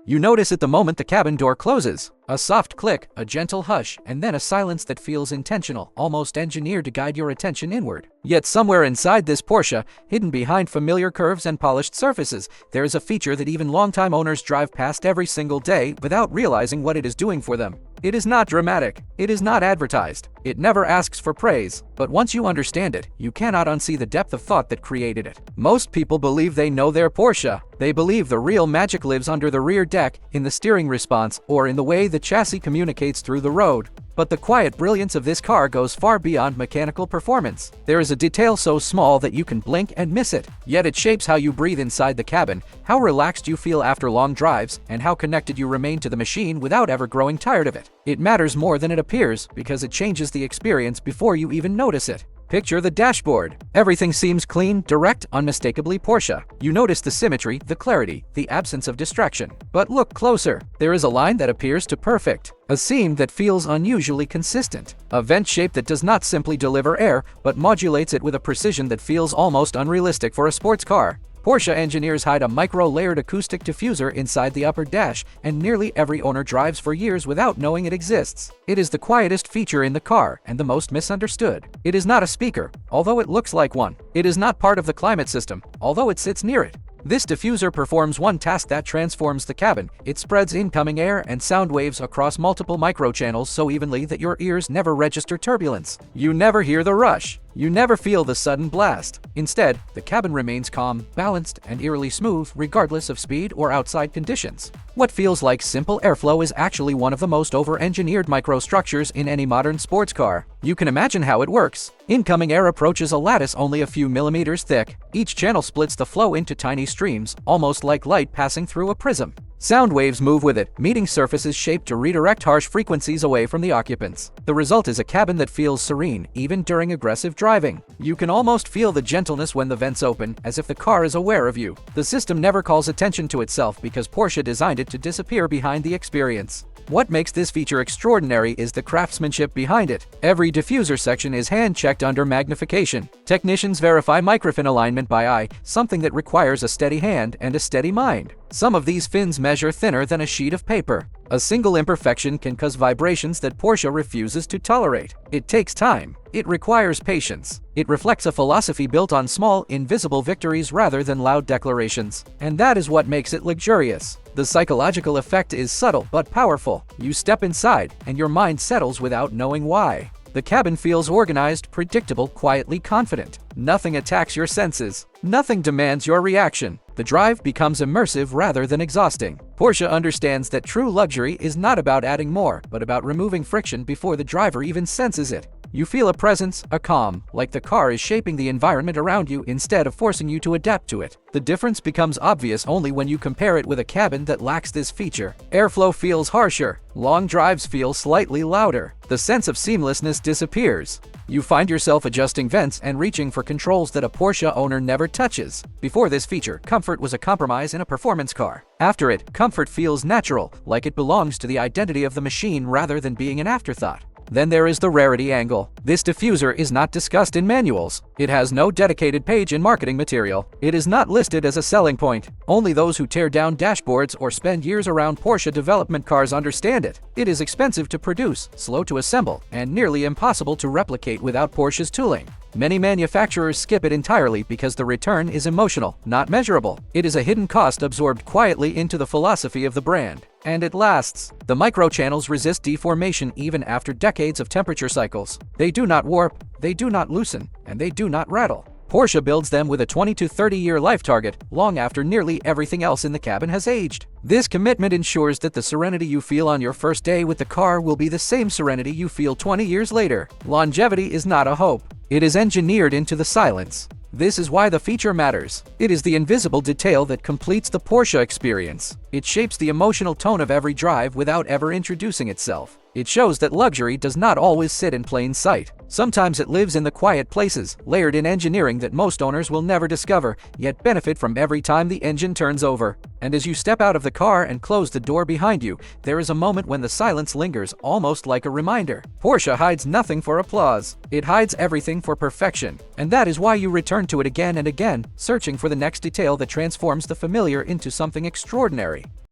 You notice it the moment the cabin door closes. A soft click, a gentle hush, and then a silence that feels intentional, almost engineered to guide your attention inward. Yet somewhere inside this Porsche, hidden behind familiar curves and polished surfaces, there is a feature that even longtime owners drive past every single day without realizing what it is doing for them. It is not dramatic. It is not advertised. It never asks for praise. But once you understand it, you cannot unsee the depth of thought that created it. Most people believe they know their Porsche. They believe the real magic lives under the rear deck, in the steering response, or in the way the chassis communicates through the road. But the quiet brilliance of this car goes far beyond mechanical performance. There is a detail so small that you can blink and miss it. Yet it shapes how you breathe inside the cabin, how relaxed you feel after long drives, and how connected you remain to the machine without ever growing tired of it. It matters more than it appears, because it changes the experience before you even notice it. Picture the dashboard. Everything seems clean, direct, unmistakably Porsche. You notice the symmetry, the clarity, the absence of distraction. But look closer. There is a line that appears too perfect. A seam that feels unusually consistent. A vent shape that does not simply deliver air, but modulates it with a precision that feels almost unrealistic for a sports car. Porsche engineers hide a micro-layered acoustic diffuser inside the upper dash, and nearly every owner drives for years without knowing it exists. It is the quietest feature in the car, and the most misunderstood. It is not a speaker, although it looks like one. It is not part of the climate system, although it sits near it. This diffuser performs one task that transforms the cabin. It spreads incoming air and sound waves across multiple microchannels so evenly that your ears never register turbulence. You never hear the rush. You never feel the sudden blast. Instead, the cabin remains calm, balanced, and eerily smooth regardless of speed or outside conditions. What feels like simple airflow is actually one of the most over-engineered microstructures in any modern sports car. You can imagine how it works. Incoming air approaches a lattice only a few millimeters thick. Each channel splits the flow into tiny streams, almost like light passing through a prism. Sound waves move with it, meeting surfaces shaped to redirect harsh frequencies away from the occupants. The result is a cabin that feels serene, even during aggressive driving. You can almost feel the gentleness when the vents open, as if the car is aware of you. The system never calls attention to itself because Porsche designed it to disappear behind the experience. What makes this feature extraordinary is the craftsmanship behind it. Every diffuser section is hand-checked under magnification. Technicians verify microfin alignment by eye, something that requires a steady hand and a steady mind. Some of these fins measure thinner than a sheet of paper. A single imperfection can cause vibrations that Porsche refuses to tolerate. It takes time. It requires patience. It reflects a philosophy built on small, invisible victories rather than loud declarations. And that is what makes it luxurious. The psychological effect is subtle but powerful. You step inside, and your mind settles without knowing why. The cabin feels organized, predictable, quietly confident. Nothing attacks your senses. Nothing demands your reaction. The drive becomes immersive rather than exhausting. Porsche understands that true luxury is not about adding more, but about removing friction before the driver even senses it. You feel a presence, a calm, like the car is shaping the environment around you instead of forcing you to adapt to it. The difference becomes obvious only when you compare it with a cabin that lacks this feature. Airflow feels harsher. Long drives feel slightly louder. The sense of seamlessness disappears. You find yourself adjusting vents and reaching for controls that a Porsche owner never touches. Before this feature, comfort was a compromise in a performance car. After it, comfort feels natural, like it belongs to the identity of the machine rather than being an afterthought. Then there is the rarity angle. This diffuser is not discussed in manuals. It has no dedicated page in marketing material. It is not listed as a selling point. Only those who tear down dashboards or spend years around Porsche development cars understand it. It is expensive to produce, slow to assemble, and nearly impossible to replicate without Porsche's tooling. Many manufacturers skip it entirely because the return is emotional, not measurable. It is a hidden cost absorbed quietly into the philosophy of the brand. And it lasts. The microchannels resist deformation even after decades of temperature cycles. They do not warp, they do not loosen, and they do not rattle. Porsche builds them with a 20 to 30-year life target, long after nearly everything else in the cabin has aged. This commitment ensures that the serenity you feel on your first day with the car will be the same serenity you feel 20 years later. Longevity is not a hope. It is engineered into the silence. This is why the feature matters. It is the invisible detail that completes the Porsche experience. It shapes the emotional tone of every drive without ever introducing itself. It shows that luxury does not always sit in plain sight. Sometimes it lives in the quiet places, layered in engineering that most owners will never discover, yet benefit from every time the engine turns over. And as you step out of the car and close the door behind you, there is a moment when the silence lingers, almost like a reminder. Porsche hides nothing for applause. It hides everything for perfection. And that is why you return to it again and again, searching for the next detail that transforms the familiar into something extraordinary.